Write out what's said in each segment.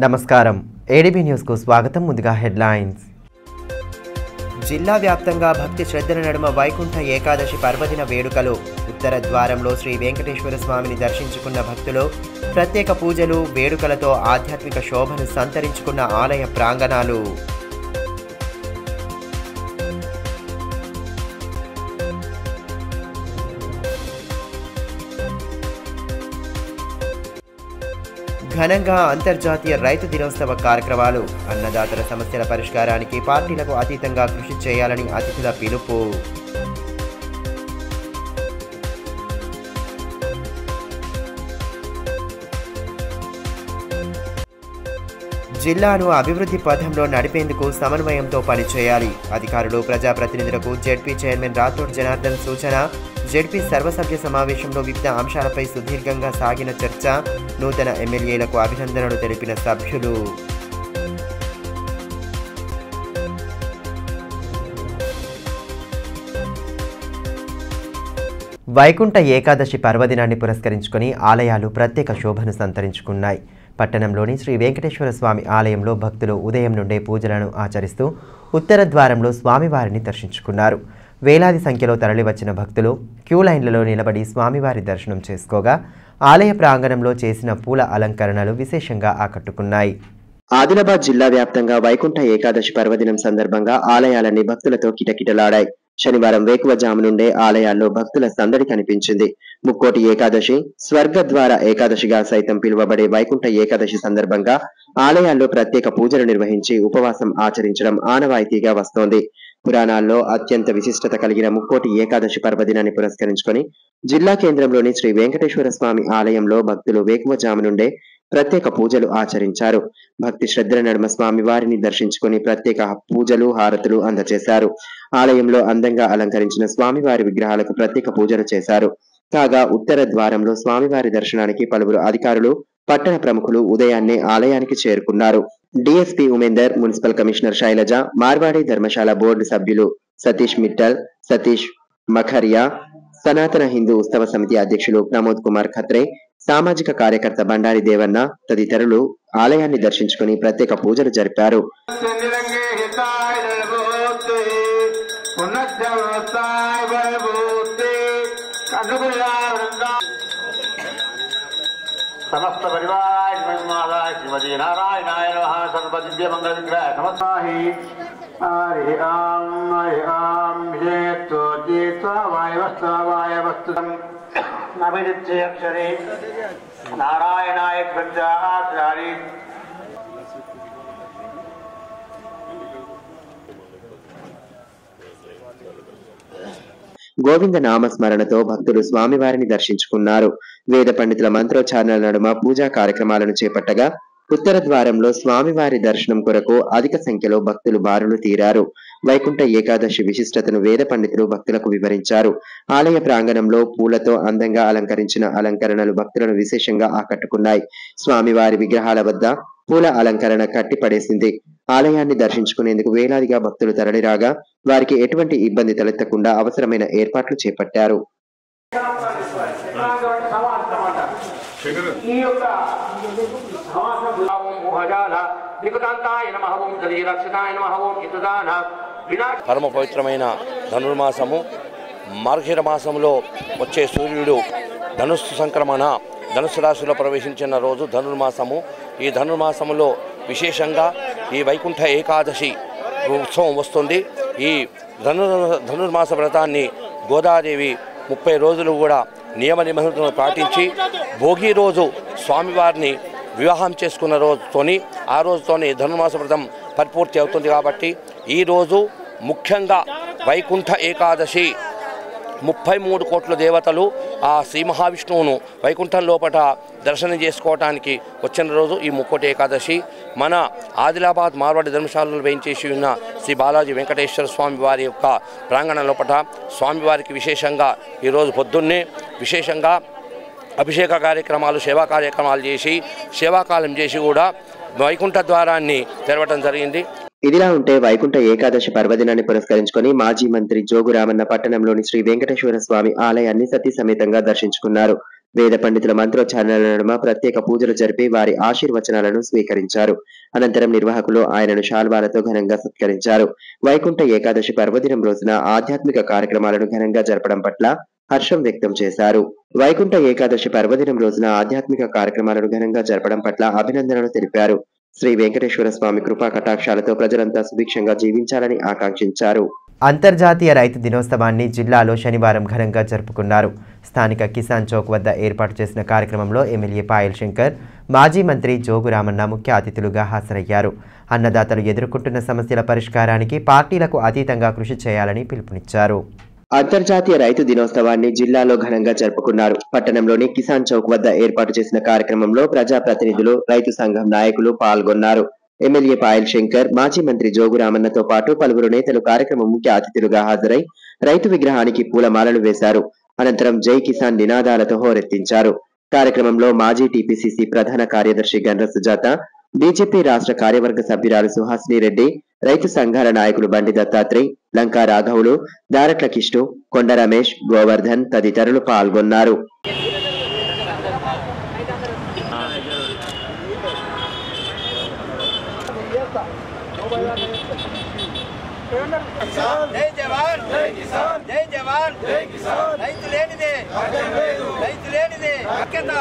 నమస్కారం ADB news కు స్వాగతం. ముందుగా హెడ్లైన్స్. జిల్లా వ్యాప్తంగా భక్తి శ్రద్ధల నడుమ వైకుంఠ ఏకాదశి పర్వదిన వేడుకలు. ఉత్తర ద్వారంలో శ్రీ వెంకటేశ్వర స్వామిని దర్శించుకున్న భక్తులు ప్రత్యేక పూజలు వేడుకలతో ఆధ్యాత్మిక శోభను సంతరించుకున్న ఆలయ ప్రాంగణాలు. ఘనంగా అంతర్జాతీయ రైతు దినోత్సవ కార్యక్రమాలు. అన్నదాతల సమస్యల పరిష్కారానికి పార్టీలకు అతీతంగా కృషి చేయాలని అతిథుల పిలుపు. జిల్లాను అభివృద్ధి పథంలో నడిపేందుకు సమన్వయంతో పనిచేయాలి. అధికారులు ప్రజాప్రతినిధులకు జెడ్పీ చైర్మన్ రాథోడ్ జనార్దన్ సూచన. జెడ్పీ సర్వసభ్య సమావేశంలో వివిధ అంశాలపై సుదీర్ఘంగా సాగిన చర్చ. నూతన ఎమ్మెల్యేలకు అభినందనలు తెలిపిన సభ్యులు. వైకుంఠ ఏకాదశి పర్వదినాన్ని పురస్కరించుకొని ఆలయాలు ప్రత్యేక శోభను సంతరించుకున్నాయి. పట్టణంలోని శ్రీ వెంకటేశ్వర స్వామి ఆలయంలో భక్తులు ఉదయం నుండే పూజలను ఆచరిస్తూ ఉత్తర ద్వారంలో స్వామివారిని దర్శించుకున్నారు. వేలాది సంఖ్యలో తరలివచ్చిన భక్తులు క్యూ లైన్లలో నిలబడి స్వామివారి దర్శనం చేసుకోగా ఆలయ ప్రాంగణంలో చేసిన పూల అలంకరణలు విశేషంగా ఆకట్టుకున్నాయి. ఆదిలాబాద్ జిల్లా వ్యాప్తంగా వైకుంఠ ఏకాదశి పర్వదినం సందర్భంగా ఆలయాలన్నీ భక్తులతో కిటకిటలాడాయి. శనివారం వేకువజాము నుండే ఆలయాల్లో భక్తుల సందడి కనిపించింది. ముక్కోటి ఏకాదశి, స్వర్గద్వార ఏకాదశిగా సైతం పిలువబడే వైకుంఠ ఏకాదశి సందర్భంగా ఆలయాల్లో ప్రత్యేక పూజలు నిర్వహించి ఉపవాసం ఆచరించడం ఆనవాయితీగా వస్తోంది. పురాణాల్లో అత్యంత విశిష్టత కలిగిన ముక్కోటి ఏకాదశి పర్వదినాన్ని పురస్కరించుకొని జిల్లా కేంద్రంలోని శ్రీ వెంకటేశ్వర స్వామి ఆలయంలో భక్తులు వేకువజాము నుండే ప్రత్యేక పూజలు ఆచరించారు. భక్తి శ్రద్ధల నడుమ స్వామి వారిని దర్శించుకుని ప్రత్యేక పూజలు హారతులు అందజేశారు. ఆలయంలో అందంగా అలంకరించిన స్వామివారి విగ్రహాలకు ప్రత్యేక పూజలు చేశారు. కాగా ఉత్తర ద్వారంలో స్వామివారి దర్శనానికి పలువురు అధికారులు, పట్టణ ప్రముఖులు ఉదయాన్నే ఆలయానికి చేరుకున్నారు. DSP Umender, municipal commissioner Shailaja, Marwadi ధర్మశాల బోర్డు సభ్యులు సతీష్ మిట్టల్, సతీష్ మఖరియా, సనాతన హిందూ ఉత్సవ సమితి అధ్యక్షులు ప్రమోద్ కుమార్ ఖత్రే, సామాజిక కార్యకర్త బండారి దేవన్న తదితరులు ఆలయాన్ని దర్శించుకుని ప్రత్యేక పూజలు జరిపారు. समस्त परिवार श्रीमती नारायणाय नमः सर्वदिव्य मंगल विग्रह नमस्ते. हरि ओम विजयत्व जीत्वा वायवस्तम नवदित्य अक्षरे नारायणाय प्रजाचारि. గోవింద నామస్మరణతో భక్తులు స్వామివారిని దర్శించుకున్నారు. వేద పండితుల మంత్రోచ్చారణల నడుమ పూజా కార్యక్రమాలను చేపట్టగా ఉత్తర ద్వారంలో స్వామివారి దర్శనం కొరకు అధిక సంఖ్యలో భక్తులు బారులు తీరారు. వైకుంఠ ఏకాదశి విశిష్టతను వేద పండితులు భక్తులకు వివరించారు. ఆలయ ప్రాంగణంలో పూలతో అందంగా అలంకరించిన అలంకరణలు భక్తులను విశేషంగా ఆకట్టుకున్నాయి. స్వామివారి విగ్రహాల వద్ద పూల అలంకరణ కట్టిపడేసింది. ఆలయాన్ని దర్శించుకునేందుకు వేలాదిగా భక్తులు తరలిరాగా వారికి ఎటువంటి ఇబ్బంది తలెత్తకుండా అవసరమైన ఏర్పాట్లు చేపట్టారు. పరమ పవిత్రమైన ధనుర్మాసము, మార్గశిర మాసంలో వచ్చే సూర్యుడు ధనుస్సు సంక్రమణ ధనుసు రాశిలో ప్రవేశించిన రోజు ధనుర్మాసము. ఈ ధనుర్మాసములో విశేషంగా ఈ వైకుంఠ ఏకాదశి ఉత్సవం వస్తుంది. ఈ ధనుర్మాస వ్రతాన్ని గోదాదేవి 30 రోజులు కూడా నియమ నిబంధనలను పాటించి భోగి రోజు స్వామివారిని వివాహం చేసుకున్న రోజుతోని ఆ రోజుతోని ధనుర్మాస వ్రతం పరిపూర్తి అవుతుంది. కాబట్టి ఈరోజు ముఖ్యంగా వైకుంఠ ఏకాదశి 33 కోట్ల దేవతలు ఆ శ్రీ మహావిష్ణువును వైకుంఠం లోపల దర్శనం చేసుకోవడానికి వచ్చిన రోజు ఈ ముక్కోటి ఏకాదశి. మన ఆదిలాబాద్ మార్వాడి ధర్మశాలలో వేయించేసి ఉన్న శ్రీ బాలాజీ వెంకటేశ్వర స్వామి వారి యొక్క ప్రాంగణం లోపల స్వామివారికి విశేషంగా ఈరోజు పొద్దున్నే విశేషంగా అభిషేక కార్యక్రమాలు, సేవా కార్యక్రమాలు చేసి సేవాకాలం చేసి కూడా వైకుంఠ ద్వారాన్ని తెరవడం జరిగింది. ఇదిలా ఉంటే వైకుంఠ ఏకాదశి పర్వదినాన్ని పురస్కరించుకొని మాజీ మంత్రి జోగు రామన్న పట్టణంలోని శ్రీ వెంకటేశ్వర స్వామి ఆలయాన్ని సతీ సమేతంగా దర్శించుకున్నారు. వేద పండితుల మంత్రోచ్చారణల నడుమ ప్రత్యేక పూజలు జరిపి వారి ఆశీర్వచనాలను స్వీకరించారు. అనంతరం నిర్వాహకులు ఆయనను శాల్వాలతో ఘనంగా సత్కరించారు. వైకుంఠ ఏకాదశి పర్వదినం రోజున ఆధ్యాత్మిక కార్యక్రమాలను ఘనంగా జరపడం పట్ల హర్షం వ్యక్తం చేశారు. వైకుంఠ ఏకాదశి పర్వదినం రోజున ఆధ్యాత్మిక కార్యక్రమాలను ఘనంగా జరపడం పట్ల అభినందనలు తెలిపారు. శ్రీ వెంకటేశ్వర స్వామి కృపా కటాక్షాలతో ప్రజలంతా సుభిక్షంగా జీవించాలని ఆకాంక్షించారు. అంతర్జాతీయ రైతు దినోత్సవాన్ని జిల్లాలో శనివారం ఘనంగా జరుపుకున్నారు. స్థానిక కిసాన్ చౌక్ వద్ద ఏర్పాటు చేసిన కార్యక్రమంలో ఎమ్మెల్యే పాయల్ శంకర్, మాజీ మంత్రి జోగు రామన్న ముఖ్య అతిథులుగా హాజరయ్యారు. అన్నదాతలు ఎదుర్కొంటున్న సమస్యల పరిష్కారానికి పార్టీలకు అతీతంగా కృషి చేయాలని పిలుపునిచ్చారు. అంతర్జాతీయ రైతు దినోత్సవాన్ని జిల్లాలో ఘనంగా జరుపుకున్నారు. పట్టణంలోని కిసాన్ చౌక్ వద్ద ఏర్పాటు చేసిన కార్యక్రమంలో ప్రజాప్రతినిధులు, రైతు సంఘం నాయకులు పాల్గొన్నారు. ఎమ్మెల్యే పాయల్ శంకర్, మాజీ మంత్రి జోగు రామన్నతో పాటు పలువురు నేతలు కార్యక్రమం ముఖ్య అతిథులుగా హాజరై రైతు విగ్రహానికి పూలమాలలు వేశారు. అనంతరం జై కిసాన్ నినాదాలతో హోరెత్తించారు. కార్యక్రమంలో మాజీ టీపీసీసీ ప్రధాన కార్యదర్శి గండ్ర సుజాత, బీజేపీ రాష్ట్ర కార్యవర్గ సభ్యురాలు సుహాసిని రెడ్డి, రైతు సంఘాల నాయకులు బండి దత్తాత్రేయ్, లంకా రాఘవులు, దారట్ల కిష్టు, కొండ రమేష్, గోవర్ధన్ తదితరులు పాల్గొన్నారు. జై జవాన్ జై కిసాన్, జై జవాన్ జై కిసాన్, రైతు లేనిదే రైతు లేనిదే ఐక్యత,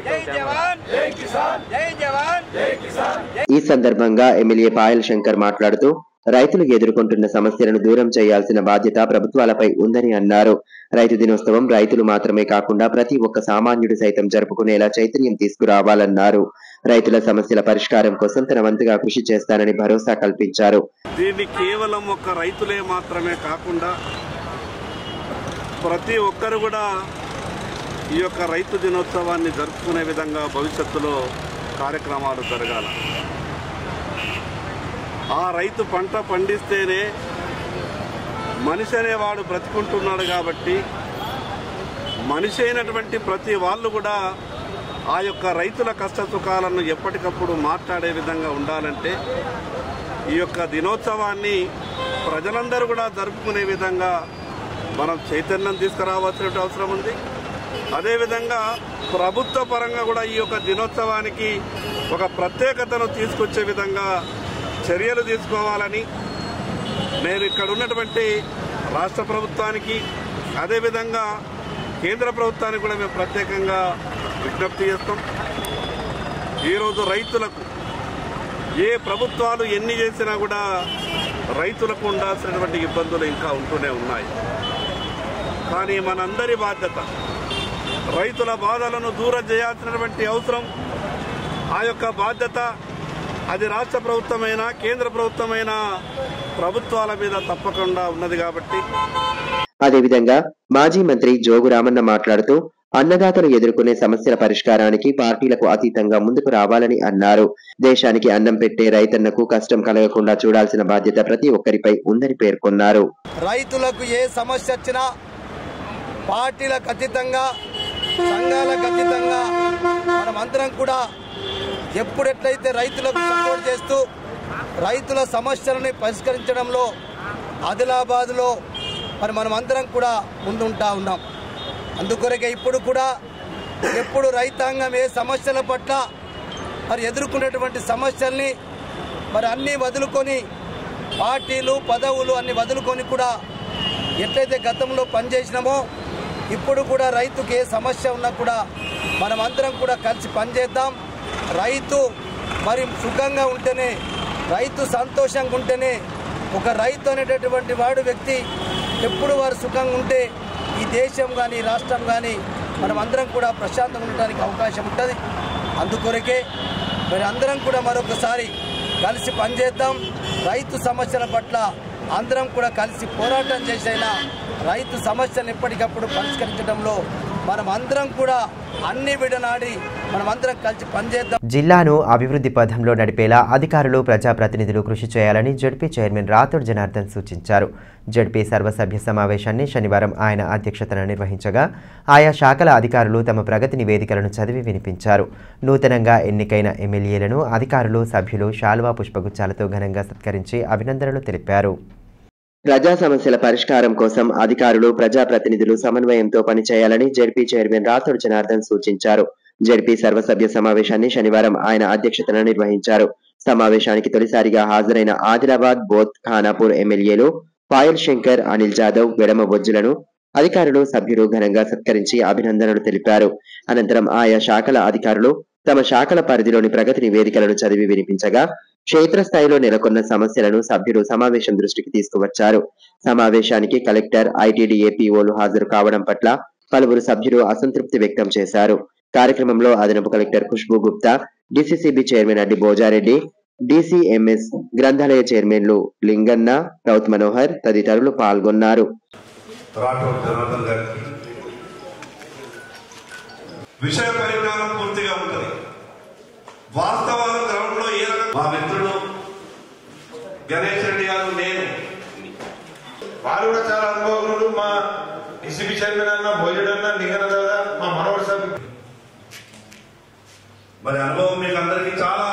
జై జవాన్ జై కిసాన్, జై జవాన్ జై కిసాన్. ఈ సందర్భంగా ఎమ్మెల్యే పాయల్ శంకర్ మాట్లాడుతూ రైతులు ఎదుర్కొంటున్న సమస్యలను దూరం చేయాల్సిన బాధ్యత ప్రభుత్వాలపై ఉందని అన్నారు. రైతు దినోత్సవం రైతులు మాత్రమే కాకుండా ప్రతి ఒక్క సామాన్యుడు సైతం జరుపుకునేలా చైతన్యం తీసుకురావాలన్నారు. రైతుల సమస్యల పరిష్కారం కోసం తన వంతుగా కృషి చేస్తానని భరోసా కల్పించారు. దీన్ని కేవలం ఒక రైతులే మాత్రమే కాకుండా ప్రతి ఒక్కరు కూడా ఈ యొక్క రైతు దినోత్సవాన్ని జరుపుకునే విధంగా భవిష్యత్తులో కార్యక్రమాలు జరగాల. ఆ రైతు పంట పండిస్తేనే మనిషి అనేవాడు బ్రతుకుంటున్నాడు కాబట్టి మనిషి అయినటువంటి ప్రతి వాళ్ళు కూడా ఆ యొక్క రైతుల కష్ట సుఖాలను ఎప్పటికప్పుడు మాట్లాడే విధంగా ఉండాలంటే ఈ యొక్క దినోత్సవాన్ని ప్రజలందరూ కూడా జరుపుకునే విధంగా మనం చైతన్యం తీసుకురావాల్సిన అవసరం ఉంది. అదేవిధంగా ప్రభుత్వ పరంగా కూడా ఈ యొక్క దినోత్సవానికి ఒక ప్రత్యేకతను తీసుకొచ్చే విధంగా చర్యలు తీసుకోవాలని నేను ఇక్కడ ఉన్నటువంటి రాష్ట్ర ప్రభుత్వానికి అదేవిధంగా కేంద్ర ప్రభుత్వానికి కూడా మేము ప్రత్యేకంగా విజ్ఞప్తి చేస్తాం. ఈరోజు రైతులకు ఏ ప్రభుత్వాలు ఎన్ని చేసినా కూడా రైతులకు ఉండాల్సినటువంటి ఇబ్బందులు ఇంకా ఉంటూనే ఉన్నాయి. కానీ మనందరి బాధ్యత రైతుల బాధలను దూరం చేయాల్సినటువంటి అవసరం, ఆ యొక్క బాధ్యత అది రాష్ట్ర ప్రభుత్వమైనా కేంద్ర ప్రభుత్వమైనా ప్రభుత్వాల మీద తప్పకుండా ఉన్నది కాబట్టి. అదేవిధంగా మాజీ మంత్రి జోగు రామన్న మాట్లాడుతూ అన్నదాతలు ఎదుర్కొనే సమస్యల పరిష్కారానికి పార్టీలకు అతీతంగా ముందుకు రావాలని అన్నారు. దేశానికి అన్నం పెట్టే రైతన్నకు కష్టం కలగకుండా చూడాల్సిన బాధ్యత ప్రతి ఒక్కరిపై ఉందని పేర్కొన్నారు. రైతులకు ఏ సమస్య వచ్చినా పార్టీలకు అతీతంగా, సంఘాలకు అతీతంగా మనమందరం కూడా ఎప్పుడెట్లయితే రైతులకు సపోర్ట్ చేస్తూ రైతుల సమస్యలని పరిష్కరించడంలో ఆదిలాబాద్లో మనమందరం కూడా ముందుంటా ఉన్నాం. అందుకొరకే ఇప్పుడు కూడా ఎప్పుడు రైతాంగం ఏ సమస్యల పట్ల ఎదుర్కొనేటువంటి సమస్యల్ని అన్నీ వదులుకొని, పార్టీలు పదవులు అన్ని వదులుకొని కూడా ఎట్లయితే గతంలో పనిచేసినామో ఇప్పుడు కూడా రైతుకి ఏ సమస్య ఉన్నా కూడా మనమందరం కూడా కలిసి పనిచేద్దాం. రైతు సుఖంగా ఉంటేనే, రైతు సంతోషంగా ఉంటేనే, ఒక రైతు అనేటటువంటి వాడు వ్యక్తి ఎప్పుడు వారు సుఖంగా ఉంటే ఈ దేశం కానీ రాష్ట్రం కానీ మనమందరం కూడా ప్రశాంతంగా ఉండడానికి అవకాశం ఉంటుంది. అందుకొరకే అందరం కూడా మరొకసారి కలిసి పనిచేద్దాం. రైతు సమస్యల పట్ల అందరం కూడా కలిసి పోరాటం చేసైనా రైతు సమస్యలను ఎప్పటికప్పుడు పరిష్కరించడంలో మనమందరం కూడా అన్ని విడనాడి మనమందరం కలిసి పనిచేద్దాం. జిల్లాను అభివృద్ధి పథంలో నడిపేలా అధికారులు, ప్రజాప్రతినిధులు కృషి చేయాలని జడ్పీ చైర్మన్ రాథోడ్ జనార్దన్ సూచించారు. జడ్పీ సర్వసభ్య సమావేశాన్ని శనివారం ఆయన అధ్యక్షతన నిర్వహించగా ఆయా శాఖల అధికారులు తమ ప్రగతి నివేదికలను చదివి వినిపించారు. నూతనంగా ఎన్నికైన ఎమ్మెల్యేలను అధికారులు, సభ్యులు శాల్వా పుష్పగుచ్చాలతో ఘనంగా సత్కరించి అభినందనలు తెలిపారు. ప్రజా సమస్యల పరిష్కారం కోసం అధికారులు ప్రజాప్రతినిధులు సమన్వయంతో పనిచేయాలని జెడ్పీ చైర్మన్ రాథోడ్ జనార్దన్ సూచించారు. జెడ్పీ సర్వసభ్య సమావేశాన్ని శనివారం ఆయన అధ్యక్షతన నిర్వహించారు. సమావేశానికి తొలిసారిగా హాజరైన ఆదిలాబాద్, బోధ్, ఖానాపూర్ ఎమ్మెల్యేలు పాయల్ శంకర్, అనిల్ జాదవ్, వెడమ బొజ్జులను అధికారులు, సభ్యులు ఘనంగా సత్కరించి అభినందనలు తెలిపారు. అనంతరం ఆయా శాఖల అధికారులు తమ శాఖల పరిధిలోని ప్రగతి నివేదికలను చదివి వినిపించగా క్షేత్రస్థాయిలో నెలకొన్న సమస్యలను సభ్యులు సమావేశం దృష్టికి తీసుకువచ్చారు. సమావేశానికి కలెక్టర్, ఐటీడీఏపీఓలు హాజరు కావడం పట్ల పలువురు సభ్యులు అసంతృప్తి వ్యక్తం చేశారు. కార్యక్రమంలో అదనపు collector Khushbu Gupta, DCCB chairman Addi Bhojareddy, DCMS గ్రంథాలయ చైర్మన్లు లింగన్న, రౌత్ మనోహర్ తదితరులు పాల్గొన్నారు. విషయ పరిజ్ఞానం పూర్తిగా ఉంటుంది. వాస్తవాలు గ్రౌండ్ లో ఏ రకంగా మా మిత్రుడు గణేష్ రెడ్డి గారు, నేను వారు కూడా చాలా అనుభవజ్ఞులు. మా డీసీబీ చైర్మన్ అన్న, భోజుడు అన్న, లింగన్న దాదా, మా మనోహర్ సభ్యులు. మరి అనుభవం మీకు అందరికీ చాలా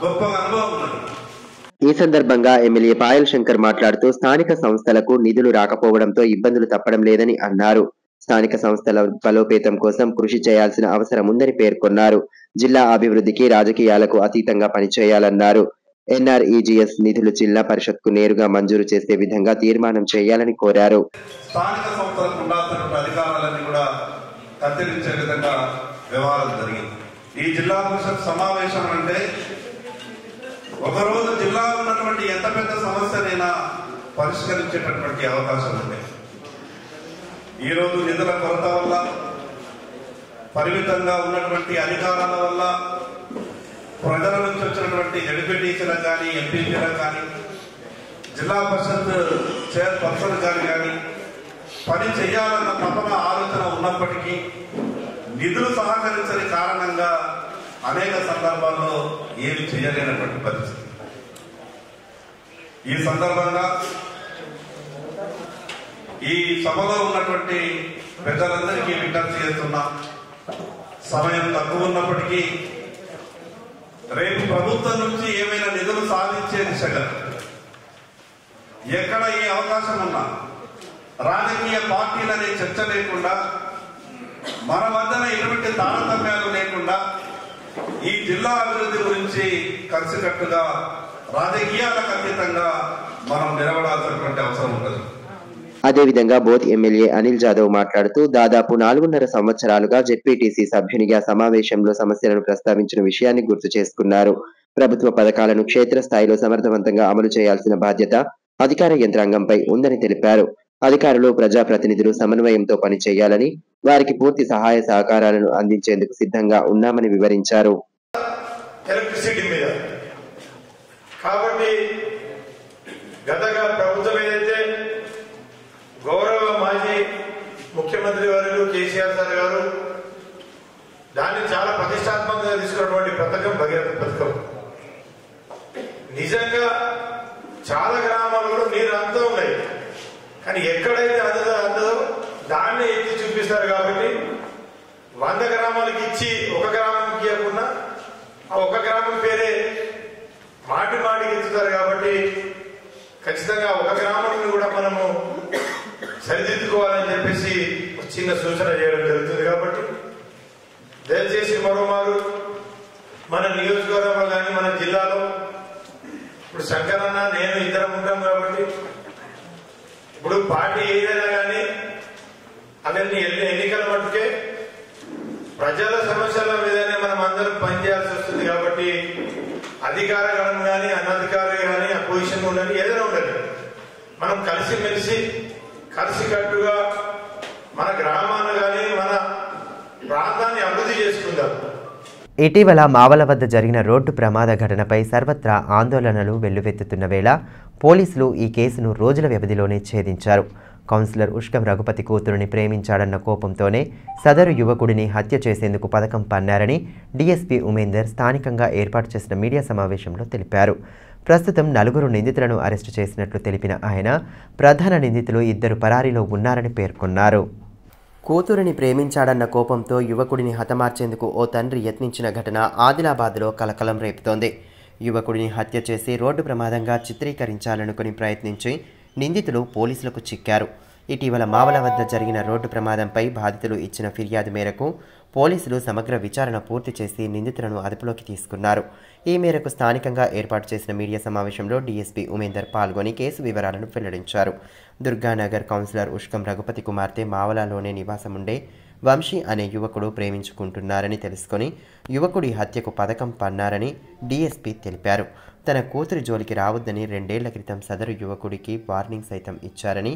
గొప్ప అనుభవం ఉన్నది. ఈ సందర్భంగా ఎమ్మెల్యే పాయల్ శంకర్ మాట్లాడుతూ స్థానిక సంస్థలకు నిధులు రాకపోవడంతో ఇబ్బందులు తప్పడం లేదని అన్నారు. స్థానిక సంస్థల బలోపేతం కోసం కృషి చేయాల్సిన అవసరం ఉందని పేర్కొన్నారు. జిల్లా అభివృద్ధికి రాజకీయాలకు అతీతంగా పనిచేయాలన్నారు. ఎన్ఆర్ఈజీఎస్ నిధులు జిల్లా పరిషత్కు నేరుగా మంజూరు చేసే విధంగా తీర్మానం చేయాలని కోరారు. స్థానిక సంస్థలకు ఉండాల్సినటువంటి అధికారాలన్నీ కూడా కత్తిరించే విధంగా వ్యవహారం జరిగింది. ఈ జిల్లా పరిషత్ సమావేశం అంటే ఒకరోజు జిల్లాలో ఉన్నటువంటి ఎంత పెద్ద సమస్యనైనా పరిష్కరించేటటువంటి అవకాశం ఉంది. ఈ రోజు నిధుల కొరత వల్ల, పరిమితంగా ఉన్నటువంటి అధికారాల వల్ల, ప్రజల నుంచి వచ్చినటువంటి జడ్పీటీసీలకు కానీ, ఎంపీపీలకు కానీ, జిల్లా పరిషత్ చైర్పర్సన్ కానీ పని చేయాలన్న తపన, ఆలోచన ఉన్నప్పటికీ నిధులు సహకరించని కారణంగా అనేక సందర్భాల్లో ఏమి చేయలేనటువంటి పరిస్థితి. ఈ సందర్భంగా ఈ సభలో ఉన్నటువంటి పెద్దలందరికీ విజ్ఞప్తి చేస్తున్నా, సమయం తక్కువ ఉన్నప్పటికీ రేపు ప్రభుత్వం నుంచి ఏమైనా నిధులు సాధించే దిశగా ఎక్కడ ఏ అవకాశం ఉన్నా రాజకీయ పార్టీలనే చర్చ లేకుండా, మన మధ్యన ఎటువంటి తారతమ్యాలు లేకుండా ఈ జిల్లా అభివృద్ధి గురించి కలిసికట్టుగా రాజకీయాలకు అతీతంగా మనం నిలబడాల్సినటువంటి అవసరం ఉంటుంది. అదేవిధంగా బోధ్ ఎమ్మెల్యే అనిల్ జాదవ్ మాట్లాడుతూ దాదాపు 4.5 సంవత్సరాలుగా జెడ్పీటీసీ సభ్యునిగా సమావేశంలో సమస్యలను ప్రస్తావించిన విషయాన్ని గుర్తు చేసుకున్నారు. ప్రభుత్వ పథకాలను క్షేత్రస్థాయిలో సమర్థవంతంగా అమలు చేయాల్సిన బాధ్యత అధికార యంత్రాంగంపై ఉందని తెలిపారు. అధికారులు, ప్రజాప్రతినిధులు సమన్వయంతో పనిచేయాలని, వారికి పూర్తి సహాయ సహకారాలను అందించేందుకు సిద్ధంగా ఉన్నామని వివరించారు. ఎలక్ట్రిసిటీ మీద కాబట్టి గతగా ప్రభుత్వం ఏదైతే గౌరవ మాజీ ముఖ్యమంత్రి వర్యులు కేసీఆర్ సార్ గారు దాన్ని చాలా ప్రతిష్టాత్మకంగా తీసుకున్నటువంటి పథకం భగీరథ పథకం. నిజంగా చాలా గ్రామాల్లో నీరు అంతా ఉన్నాయి, కానీ ఎక్కడైతే అందదో దాన్ని ఎత్తి చూపిస్తారు. కాబట్టి 100 గ్రామాలకు ఇచ్చి ఒక గ్రామానికి ఇవ్వకుండా ఆ ఒక గ్రామం పేరే మాటికి ఎత్తుతారు. కాబట్టి ఖచ్చితంగా ఒక గ్రామాన్ని కూడా మనము సరిదిద్దుకోవాలని చెప్పేసి చిన్న సూచన చేయడం జరుగుతుంది. కాబట్టి దయచేసి మరోమారు మన నియోజకవర్గంలో కానీ మన జిల్లాలో ఇప్పుడు శంకరన్న, నేను ఇద్దరం ఉంటాం. కాబట్టి ఇప్పుడు పార్టీ ఏదైనా కానీ అవన్నీ ఎన్నికల మట్టుకే ప్రజల సమస్యల మీదనే మనం అందరం పనిచేయాల్సి వస్తుంది. కాబట్టి అధికార గణం కానీ, అనధికార కానీ, అపోజిషన్ ఉండాలి, ఏదైనా ఉండాలి, మనం కలిసిమెలిసి కలిసికట్టుగా మన గ్రామాన్ని కానీ మన ప్రాంతాన్ని అభివృద్ధి చేసుకుందాం. ఇటీవల మావల వద్ద జరిగిన రోడ్డు ప్రమాద ఘటనపై సర్వత్రా ఆందోళనలు వెల్లువెత్తుతున్న వేళ పోలీసులు ఈ కేసును రోజుల వ్యవధిలోనే ఛేదించారు. కౌన్సిలర్ ఉష్కం రఘుపతి కూతురుని ప్రేమించాడన్న కోపంతోనే సదరు యువకుడిని హత్య చేసేందుకు పథకం పన్నారని డీఎస్పీ ఉమేందర్ స్థానికంగా ఏర్పాటు చేసిన మీడియా సమావేశంలో తెలిపారు. ప్రస్తుతం 4 నిందితులను అరెస్టు చేసినట్లు తెలిపిన ఆయన ప్రధాన నిందితులు 2 పరారీలో ఉన్నారని పేర్కొన్నారు. కూతురిని ప్రేమించాడన్న కోపంతో యువకుడిని హతమార్చేందుకు ఓ తండ్రి యత్నించిన ఘటన ఆదిలాబాద్లో కలకలం రేపుతోంది. యువకుడిని హత్య చేసి రోడ్డు ప్రమాదంగా చిత్రీకరించాలనుకుని ప్రయత్నించి నిందితులు పోలీసులకు చిక్కారు. ఇటీవల మావల వద్ద జరిగిన రోడ్డు ప్రమాదంపై బాధితులు ఇచ్చిన ఫిర్యాదు మేరకు పోలీసులు సమగ్ర విచారణ పూర్తి చేసి నిందితులను అదుపులోకి తీసుకున్నారు. ఈ మేరకు స్థానికంగా ఏర్పాటు చేసిన మీడియా సమావేశంలో డీఎస్పీ ఉమేందర్ పాల్గొని కేసు వివరాలను వెల్లడించారు. దుర్గానగర్ కౌన్సిలర్ ఉష్కం రఘుపతి కుమార్తె మావలలోనే నివాసముండే వంశీ అనే యువకుడు ప్రేమించుకుంటున్నారని తెలుసుకొని యువకుడి హత్యకు పథకం పన్నారని డీఎస్పీ తెలిపారు. తన కూతురి జోలికి రావద్దని 2 ఏళ్ల క్రితం సదరు యువకుడికి వార్నింగ్ సైతం ఇచ్చారని,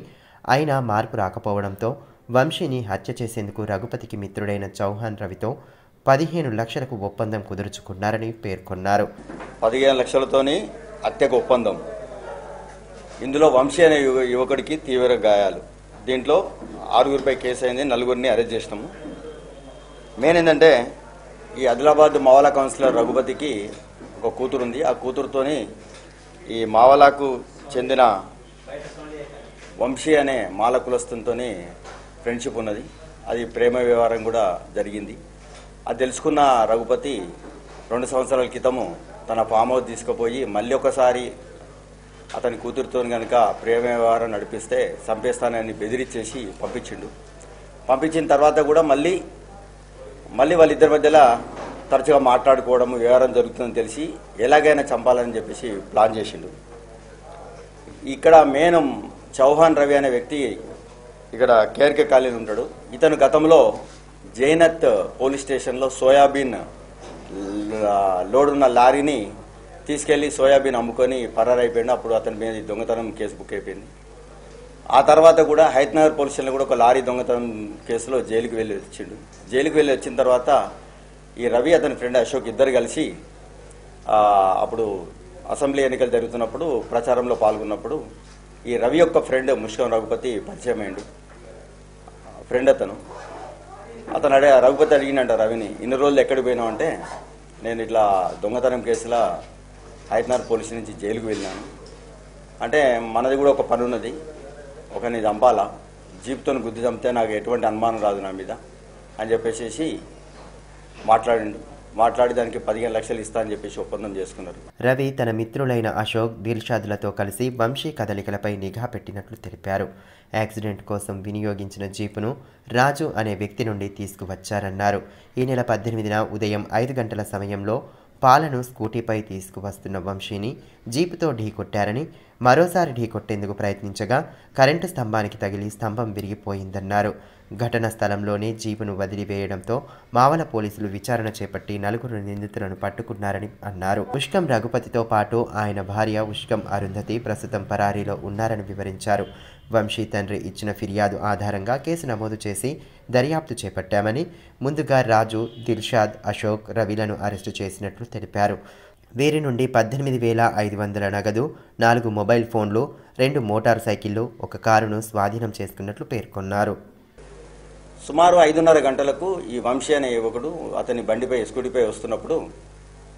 అయినా మార్పు రాకపోవడంతో వంశీని హత్య చేసేందుకు రఘుపతికి మిత్రుడైన చౌహాన్ రవితో 15 లక్షలకు ఒప్పందం కుదుర్చుకున్నారని పేర్కొన్నారు. 15 లక్షలతోని హత్యకు ఒప్పందం. ఇందులో వంశీ అనే యువకుడికి తీవ్ర గాయాలు. దీంట్లో 6గురిపై కేసు అయింది, 4గురిని అరెస్ట్ చేసినాము. మెయిన్ ఏంటంటే ఈ ఆదిలాబాద్ మావలా కౌన్సిలర్ రఘుపతికి ఒక కూతురు ఉంది. ఆ కూతురుతోని ఈ మావలాకు చెందిన వంశీ అనే మాల కులస్తునితో ఫ్రెండ్షిప్ ఉన్నది. అది ప్రేమ వ్యవహారం కూడా జరిగింది. అది తెలుసుకున్న రఘుపతి 2 సంవత్సరాల క్రితము తన ఫామ్ హౌస్ తీసుకుపోయి మళ్ళీ ఒకసారి అతని కూతురుతో కనుక ప్రేమ వ్యవహారం నడిపిస్తే చంపేస్తానని బెదిరించేసి పంపించిండు. పంపించిన తర్వాత కూడా మళ్ళీ వాళ్ళిద్దరి మధ్యలో తరచుగా మాట్లాడుకోవడం వ్యవహారం జరుగుతుందని తెలిసి ఎలాగైనా చంపాలని చెప్పేసి ప్లాన్ చేసిండు. ఇక్కడ మెయిన్ చౌహాన్ రవి అనే వ్యక్తి ఇక్కడ కేర్కే కాలనీ ఉంటాడు. ఇతను గతంలో జైనత్ పోలీస్ స్టేషన్లో సోయాబీన్ లోడ్ ఉన్న లారీని తీసుకెళ్లి సోయాబీన్ అమ్ముకొని పరారైపోయాడు. అప్పుడు అతని మీద దొంగతనం కేసు బుక్ అయిపోయింది. ఆ తర్వాత కూడా హైదరాబాద్ పోలీస్ స్టేషన్లో కూడా ఒక లారీ దొంగతనం కేసులో జైలుకి వెళ్ళి వచ్చిండు. జైలుకి వెళ్ళి వచ్చిన తర్వాత ఈ రవి అతని ఫ్రెండ్ అశోక్ ఇద్దరు కలిసి అప్పుడు అసెంబ్లీ ఎన్నికలు జరుగుతున్నప్పుడు ప్రచారంలో పాల్గొన్నప్పుడు ఈ రవి యొక్క ఫ్రెండ్ ముష్కం రఘుపతి పరిచయం అయ్యిండు. ఫ్రెండ్ అతను రఘుపతి అడిగినంట రవిని, ఇన్ని రోజులు ఎక్కడికి పోయినావు అంటే, నేను ఇట్లా దొంగతనం కేసులో హైదరాబాద్ పోలీసు నుంచి జైలుకు వెళ్ళినాను అంటే, మనది కూడా ఒక పని ఉన్నది, ఒకరిని చంపాలా, జీప్తో గుద్ది చంపితే నాకు ఎటువంటి అనుమానం రాదు నా మీద అని చెప్పేసి మాట్లాడి దానికి 15 లక్షలు ఇస్తా అని చెప్పేసి ఒప్పందం చేసుకున్నారు. రవి తన మిత్రులైన అశోక్, దిల్షాద్లతో కలిసి వంశీ కదలికలపై నిఘా పెట్టినట్లు తెలిపారు. యాక్సిడెంట్ కోసం వినియోగించిన జీపును రాజు అనే వ్యక్తి నుండి తీసుకువచ్చారన్నారు. ఈ నెల 18న ఉదయం 5 గంటల సమయంలో పాలను స్కూటీపై తీసుకువస్తున్న వంశీని జీపుతో ఢీకొట్టారని, మరోసారి ఢీకొట్టేందుకు ప్రయత్నించగా కరెంటు స్తంభానికి తగిలి స్తంభం విరిగిపోయిందన్నారు. ఘటన స్థలంలోనే జీపును వదిలివేయడంతో మావల పోలీసులు విచారణ చేపట్టి 4 నిందితులను పట్టుకున్నారని అన్నారు. ఉష్కం రఘుపతితో పాటు ఆయన భార్య ఉష్కం అరుంధతి ప్రస్తుతం పరారీలో ఉన్నారని వివరించారు. వంశీ తండ్రి ఇచ్చిన ఫిర్యాదు ఆధారంగా కేసు నమోదు చేసి దర్యాప్తు చేపట్టామని, ముందుగా రాజు, దిల్షాద్, అశోక్, రవిలను అరెస్టు చేసినట్లు తెలిపారు. వీరి నుండి 18,500 నగదు, 4 మొబైల్ ఫోన్లు, 2 మోటార్ సైకిళ్లు, 1 కారును స్వాధీనం చేసుకున్నట్లు పేర్కొన్నారు. సుమారు 5:30 గంటలకు ఈ వంశీ అనే యువకుడు అతని బండిపై స్కూటీపై వస్తున్నప్పుడు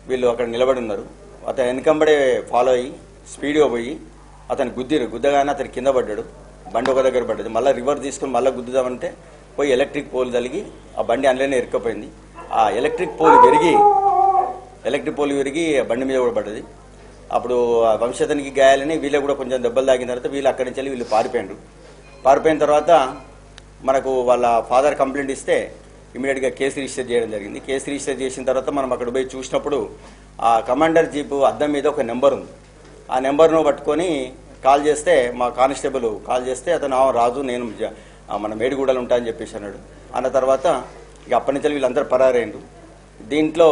వీళ్ళు అక్కడ నిలబడి ఉన్నారు. అతను వెనకంబడే ఫాలో అయ్యి స్పీడ్గా పోయి అతను గుద్దగానే అతను కింద పడ్డాడు. బండి ఒక దగ్గర పడ్డది. మళ్ళీ రివర్స్ తీసుకుని మళ్ళీ గుద్దుదామంటే పోయి ఎలక్ట్రిక్ పోల్ తగిలి ఆ బండి అందులోనే ఇరుక్కపోయింది. ఆ ఎలక్ట్రిక్ పోల్ విరిగి బండి మీద కూడా పడ్డది. అప్పుడు ఆ వంశీ అతనికి గాయాలని, వీళ్ళకి కూడా కొంచెం దెబ్బలు తాగిన తర్వాత వీళ్ళు అక్కడి నుంచి వెళ్ళి వీళ్ళు పారిపోయిన తర్వాత మనకు వాళ్ళ ఫాదర్ కంప్లైంట్ ఇస్తే ఇమీడియట్గా కేసు రిజిస్టర్ చేయడం జరిగింది. కేసు రిజిస్టర్ చేసిన తర్వాత మనం అక్కడ పోయి చూసినప్పుడు ఆ కమాండర్ జీపు అద్దం మీద ఒక నెంబర్ ఉంది. ఆ నెంబర్ను పట్టుకొని కాల్ చేస్తే, మా కానిస్టేబుల్ కాల్ చేస్తే అతను రాజు, నేను మన మేడిగూడలు ఉంటా అని చెప్పేసి అన్నాడు. అన్న తర్వాత ఇక అప్పటి నుంచి వీళ్ళందరూ పరారైండు. దీంట్లో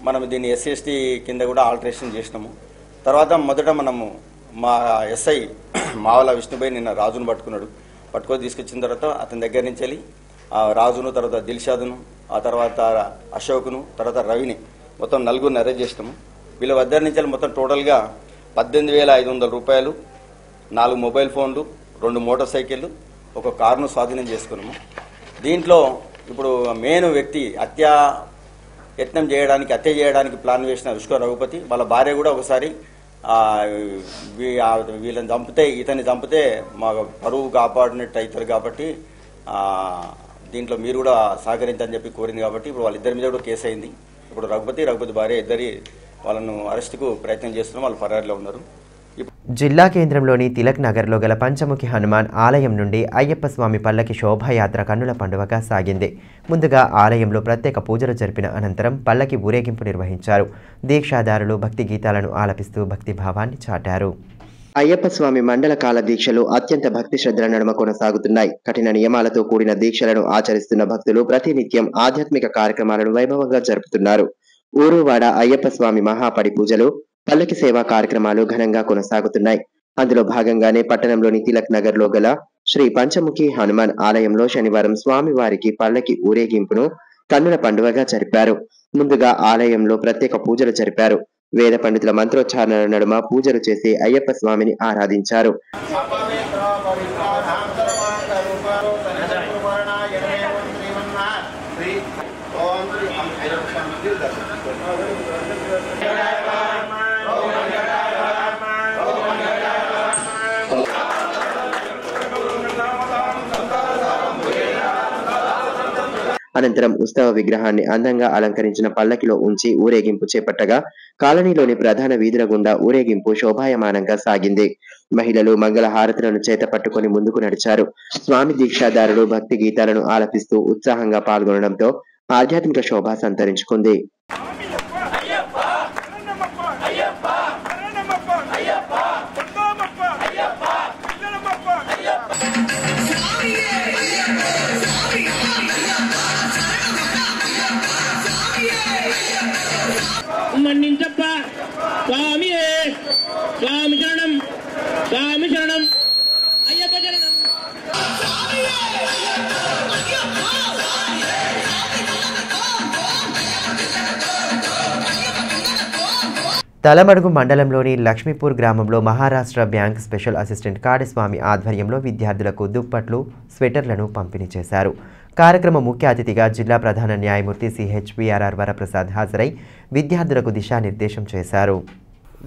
మనం దీన్ని SC/ST కింద కూడా ఆల్టరేషన్ చేసినాము. తర్వాత మొదట మనము మా SI మావల విష్ణుభాయ్ నిన్న రాజును పట్టుకొని తీసుకొచ్చిన తర్వాత అతని దగ్గర నుంచి వెళ్ళి రాజును, తర్వాత దిల్షాద్ను, ఆ తర్వాత అశోక్ను, తర్వాత రవిని మొత్తం 4 అరెస్ట్ చేసినాము. వీళ్ళ వద్ద నుంచి మొత్తం టోటల్గా 18,500 రూపాయలు, 4 మొబైల్ ఫోన్లు, 2 మోటార్ సైకిళ్ళు, 1 కారును స్వాధీనం చేసుకున్నాము. దీంట్లో ఇప్పుడు మెయిన్ వ్యక్తి హత్య చేయడానికి ప్లాన్ వేసిన ఉష్కం రఘుపతి, వాళ్ళ భార్య కూడా ఒకసారి వీళ్ళని ఇతన్ని చంపితే మా పరువు కాపాడినట్టు అవుతారు కాబట్టి దీంట్లో మీరు కూడా సహకరించని చెప్పి కోరింది కాబట్టి ఇప్పుడు వాళ్ళిద్దరి మీద కూడా కేసు అయింది. ఇప్పుడు రఘుపతి భార్య ఇద్దరి వాళ్ళను అరెస్టుకు ప్రయత్నం చేస్తున్నాం. వాళ్ళు ఫరారీలో ఉన్నారు. జిల్లా కేంద్రంలోని తిలక్ నగర్లో గల పంచముఖి హనుమాన్ ఆలయం నుండి అయ్యప్ప స్వామి పల్లకి శోభాయాత్ర కన్నుల పండువగా సాగింది. ముందుగా ఆలయంలో ప్రత్యేక పూజలు జరిపిన అనంతరం పల్లకి ఊరేగింపు నిర్వహించారు. దీక్షాదారులు భక్తి గీతాలను ఆలపిస్తూ భక్తి భావాన్ని చాటారు. అయ్యప్ప స్వామి మండల కాల దీక్షలు అత్యంత భక్తి శ్రద్ధల నడుమ కొనసాగుతున్నాయి. కఠిన నియమాలతో కూడిన దీక్షలను ఆచరిస్తున్న భక్తులు ప్రతినిత్యం ఆధ్యాత్మిక కార్యక్రమాలను వైభవంగా జరుపుతున్నారు. ఊరువాడ అయ్యప్ప స్వామి మహాపడి పూజలు, పల్లకి సేవా కార్యక్రమాలు ఘనంగా కొనసాగుతున్నాయి. అందులో భాగంగానే పట్టణంలోని తిలక్ నగర్ లో గల శ్రీ పంచముఖి హనుమాన్ ఆలయంలో శనివారం స్వామి వారికి పల్లకి ఊరేగింపును కన్నుల పండువగా జరిపారు. ముందుగా ఆలయంలో ప్రత్యేక పూజలు జరిపారు. వేద పండితుల మంత్రోచ్చారణల నడుమ పూజలు చేసి అయ్యప్ప స్వామిని ఆరాధించారు. అనంతరం ఉత్సవ విగ్రహాన్ని అందంగా అలంకరించిన పల్లకిలో ఉంచి ఊరేగింపు చేపట్టగా కాలనీలోని ప్రధాన వీధుల గుండా ఊరేగింపు శోభాయమానంగా సాగింది. మహిళలు మంగళ హారతులను చేత పట్టుకొని ముందుకు నడిచారు. స్వామి దీక్షాదారులు భక్తి గీతాలను ఆలపిస్తూ ఉత్సాహంగా పాల్గొనడంతో ఆధ్యాత్మిక శోభ సంతరించుకుంది. మన్నించప్ప స్వామి స్వామి శరణం స్వామి శరణం అయ్యప్ప శరణం. తలమడుగు మండలంలోని లక్ష్మీపూర్ గ్రామంలో మహారాష్ట్ర బ్యాంక్ స్పెషల్ అసిస్టెంట్ కాడస్వామి ఆధ్వర్యంలో విద్యార్థులకు దుప్పట్లు, స్వెటర్లను పంపిణీ చేశారు. కార్యక్రమ ముఖ్య అతిథిగా జిల్లా ప్రధాన న్యాయమూర్తి CHVRR వరప్రసాద్ హాజరై విద్యార్థులకు దిశానిర్దేశం చేశారు.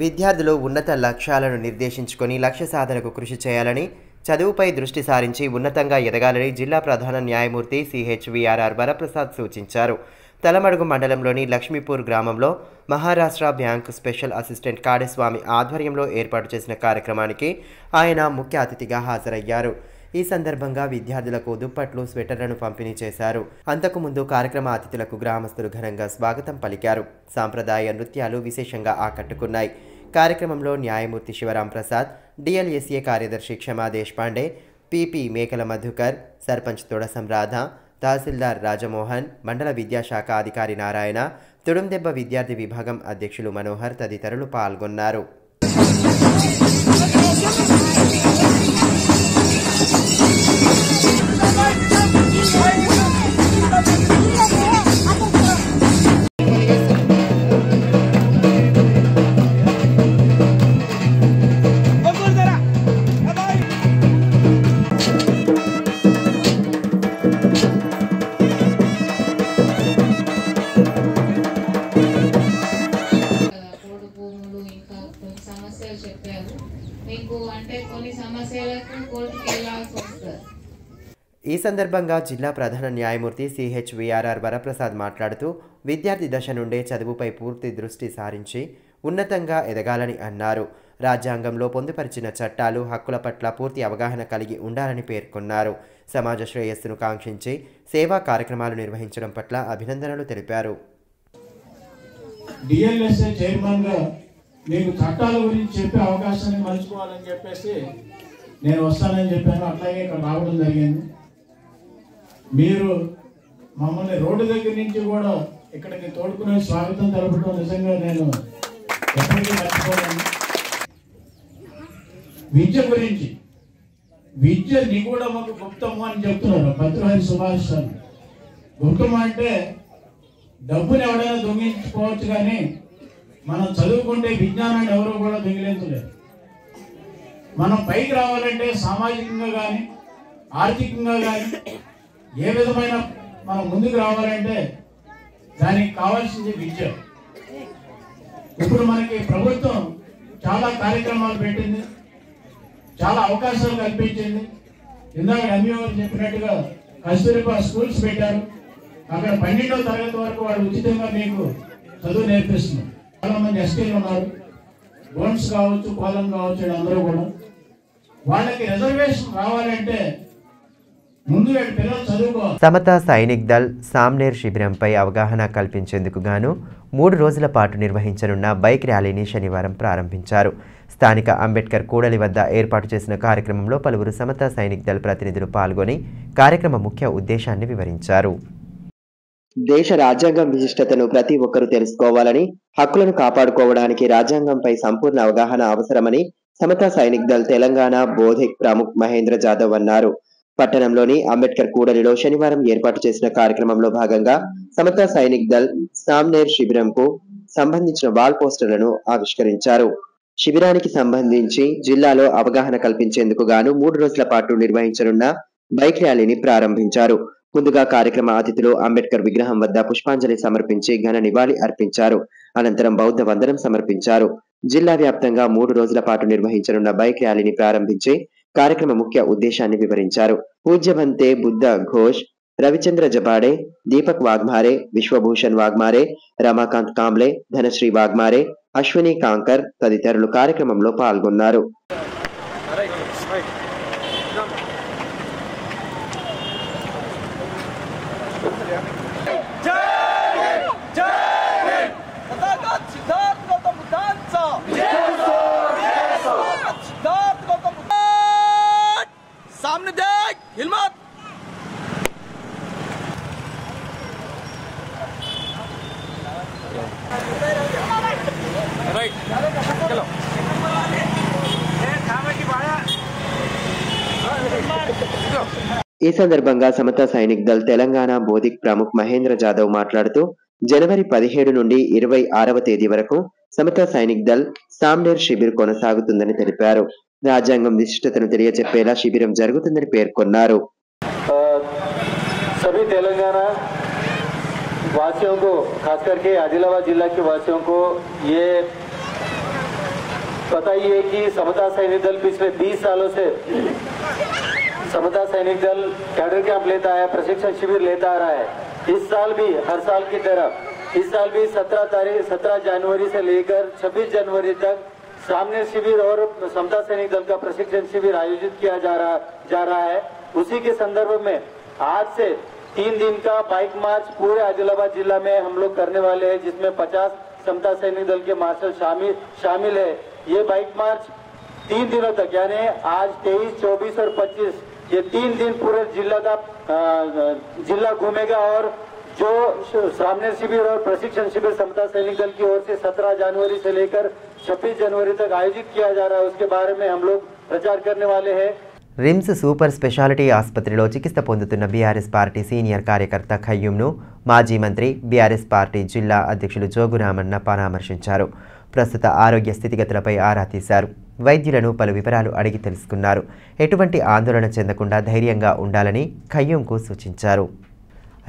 విద్యార్థులు ఉన్నత లక్ష్యాలను నిర్దేశించుకొని లక్ష్య సాధనకు కృషి చేయాలని, చదువుపై దృష్టి సారించి ఉన్నతంగా ఎదగాలని జిల్లా ప్రధాన న్యాయమూర్తి CHVRR వరప్రసాద్ సూచించారు. తలమడుగు మండలంలోని లక్ష్మీపూర్ గ్రామంలో మహారాష్ట్ర బ్యాంక్ స్పెషల్ అసిస్టెంట్ కాడస్వామి ఆధ్వర్యంలో ఏర్పాటు చేసిన కార్యక్రమానికి ఆయన ముఖ్య అతిథిగా హాజరయ్యారు. ఈ సందర్భంగా విద్యార్థులకు దుప్పట్లు, స్వెటర్లను పంపిణీ చేశారు. అంతకుముందు కార్యక్రమ అతిథులకు గ్రామస్తులు ఘనంగా స్వాగతం పలికారు. సాంప్రదాయ నృత్యాలు విశేషంగా ఆకట్టుకున్నాయి. కార్యక్రమంలో న్యాయమూర్తి శివరాం ప్రసాద్, DLSA కార్యదర్శి క్షమా దేశపాండే, PP మేకల మధుకర్, సర్పంచ్ తొడసం రాధ, తహసీల్దార్ రాజమోహన్, మండల విద్యాశాఖ అధికారి నారాయణ, తుడుందెబ్బ విద్యార్థి విభాగం అధ్యక్షులు మనోహర్ తదితరులు పాల్గొన్నారు. ఈ సందర్భంగా జిల్లా ప్రధాన న్యాయమూర్తి CHVRR వరప్రసాద్ మాట్లాడుతూ విద్యార్థి దశ నుండే చదువుపై పూర్తి దృష్టి సారించి ఉన్నతంగా ఎదగాలని అన్నారు. రాజ్యాంగంలో పొందుపరిచిన చట్టాలు, హక్కుల పట్ల పూర్తి అవగాహన కలిగి ఉండాలని పేర్కొన్నారు. సమాజ శ్రేయస్సును కాంక్షించి సేవా కార్యక్రమాలు నిర్వహించడం పట్ల అభినందనలు తెలిపారు. DLSA చైర్మన్గా మీకు చట్టాల గురించి చెప్పే అవకాశాన్ని మలుచుకోవాలని చెప్పేసి నేను వస్తానని చెప్పాను. అట్లాగే ఇక్కడ రావడం జరిగింది. మీరు మమ్మల్ని రోడ్డు దగ్గర నుంచి కూడా ఇక్కడికి తోడుకునే స్వాగతం తెలపడం నిజంగా నేను ఎప్పటికీ మర్చిపోలేను. విద్య గురించి, విద్య నిగూఢముకు గుప్తము అని చెప్తున్నారు భర్తృహరి సుభాష్. గుప్తము అంటే డబ్బుని ఎవడైనా దొంగిలించుకోవచ్చు, కానీ మనం చదువుకుంటే విజ్ఞానాన్ని ఎవరో కూడా దొంగిలించలేరు. మనం పైకి రావాలంటే సామాజికంగా కానీ ఆర్థికంగా కానీ ఏ విధమైన మనం ముందుకు రావాలంటే దానికి కావాల్సింది విద్య. ఇప్పుడు మనకి ప్రభుత్వం చాలా కార్యక్రమాలు పెట్టింది, చాలా అవకాశాలు కల్పించింది. ఇందాక ఎంఈఓ చెప్పినట్టుగా కస్తూరిబా స్కూల్స్ పెట్టారు. అక్కడ 12వ తరగతి వరకు వాళ్ళు ఉచితంగా మీకు చదువు నేర్పిస్తున్నారు. చాలా మంది ఎస్టీలు ఉన్నారు, గోన్స్ కావచ్చు, కోలం కావచ్చు, అందరూ కూడా వాళ్ళకి రిజర్వేషన్ రావాలంటే ముందు పిల్లలు చదువుకోవాలి. సమతా సైనిక్ దళ్ సామ్నేర్ శిబిరంపై అవగాహన కల్పించేందుకు గాను 3 రోజుల పాటు నిర్వహించనున్న బైక్ ర్యాలీని శనివారం ప్రారంభించారు. స్థానిక అంబేద్కర్ కూడలి వద్ద ఏర్పాటు చేసిన కార్యక్రమంలో పలువురు సమతా సైనిక్ దళ్ ప్రతినిధులు పాల్గొని కార్యక్రమ ముఖ్య ఉద్దేశాన్ని వివరించారు. దేశ రాజ్యాంగం విశిష్టతను ప్రతి ఒక్కరూ తెలుసుకోవాలని, హక్కులను కాపాడుకోవడానికి రాజ్యాంగంపై సంపూర్ణ అవగాహన అవసరమని సమతా సైనిక్ దళ్ తెలంగాణ బోధిక్ ప్రముఖ్ మహేంద్ర జాదవ్ అన్నారు. పట్టణంలోని అంబేద్కర్ కూడలిలో శనివారం ఏర్పాటు చేసిన కార్యక్రమంలో భాగంగా సమతా సైనిక్ దళ్ సామ్నేర్ శిబిరంకు సంబంధించిన వాల్ పోస్టర్లను ఆవిష్కరించారు. శిబిరానికి సంబంధించి జిల్లాలో అవగాహన కల్పించేందుకు గాను 3 రోజుల పాటు నిర్వహించనున్న బైక్ ర్యాలీని ప్రారంభించారు. ముందుగా కార్యక్రమ అతిథులు అంబేద్కర్ విగ్రహం వద్ద పుష్పాంజలి సమర్పించి ఘన నివాళి అర్పించారు. అనంతరం బౌద్ధ వందనం సమర్పించారు. జిల్లా వ్యాప్తంగా 3 రోజుల పాటు నిర్వహించనున్న బైక్ ర్యాలీని ప్రారంభించి కార్యక్రమ ముఖ్య ఉద్దేశాన్ని వివరించారు. పూజ్యవంతే బుద్ధ ఘోష్, రవిచంద్ర జబాడే, దీపక్ వాగ్మారే, విశ్వభూషణ్ వాగ్మారే, రమాకాంత్ కాంబ్లే, ధనశ్రీ వాగ్మారే, అశ్విని కాంకర్ తదితరులు కార్యక్రమంలో పాల్గొన్నారు. सामने देख हिम्मत राइट चलो ఈ సందర్భంగా సమతా సైనిక్ దళ్ తెలంగాణ బోధిక్ ప్రముఖ్ మహేంద్ర జాదవ్ మాట్లాడుతూ జనవరి 17 నుండి 26వ తేదీ వరకు సమతా సైనిక్ దళ్ సామ్నేర్ శిబిర్ కొనసాగుతుందని తెలిపారు. రాజ్యాంగం విశిష్టతను తెలియజెప్పేలా శిబిరం జరుగుతుందని పేర్కొన్నారు. सभी तेलंगाना वासियों को, खास करके आदिलाबाद जिला के वासियों को ये पता ही है कि समता सैनिक दल पिछले 20 सालों से समता सैनिक दल कैडर कैंप लेता है, प्रशिक्षण शिविर लेता आ रहा है. इस साल भी हर साल की तरह इस साल भी 17 जनवरी से लेकर 26 जनवरी तक सामने शिविर और समता सैनिक दल का प्रशिक्षण शिविर आयोजित किया जा रहा है. उसी के संदर्भ में आज से 3 दिन का बाइक मार्च पूरे आदिलाबाद जिला में हम लोग करने वाले हैं, जिसमें 50 समता सैनिक दल के मार्शल शामिल है. ये बाइक मार्च 3 दिनों तक यानी आज 23, 24 और 25 ये 3 दिन पूरे जिला घूमेगा और जो सामने शिविर और प्रशिक्षण शिविर समता सैनिक दल की ओर से 17 जनवरी से लेकर 26 जनवरी तक आयोजित किया जा रहा है, उसके बारे में हम लोग प्रचार करने वाले हैं. రిమ్స్ సూపర్ స్పెషాలిటీ ఆసుపత్రిలో చికిత్స పొందుతున్న బీఆర్ఎస్ పార్టీ సీనియర్ కార్యకర్త ఖయ్యూమ్ను మాజీ మంత్రి బీఆర్ఎస్ పార్టీ జిల్లా అధ్యక్షులు జోగురామన్న పరామర్శించారు. ప్రస్తుత ఆరోగ్య స్థితిగతులపై ఆరా తీశారు. వైద్యులను పలు వివరాలు అడిగి తెలుసుకున్నారు. ఎటువంటి ఆందోళన చెందకుండా ధైర్యంగా ఉండాలని ఖయ్యూమ్కు సూచించారు.